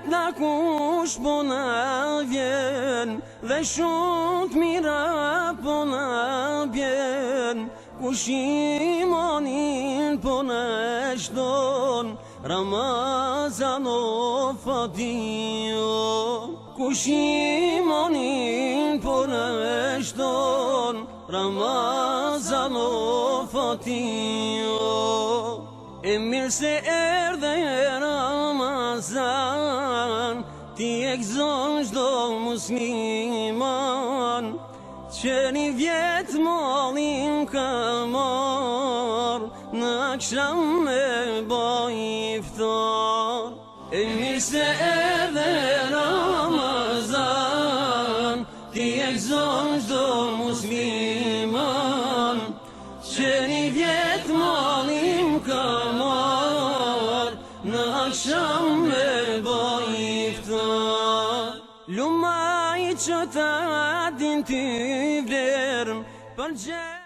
nga kush po na vjen, dhe shumë të mira po na bjen. Kush imanin po na shton, Ramazan o fatio. Kush imanin po na shton, Ramazan o fatio. E mirë se erdhe Ramazan, ti e gëzon çdo musliman, që një vjet mallin ka marr, në akşam me baj iftar. E mirë se erdhe Ramazan, ti e gëzon çdo musliman, që një vjet mallin ka marr, në akşam me baj iftar. Lumaj që ta din t'i vlerën për gjë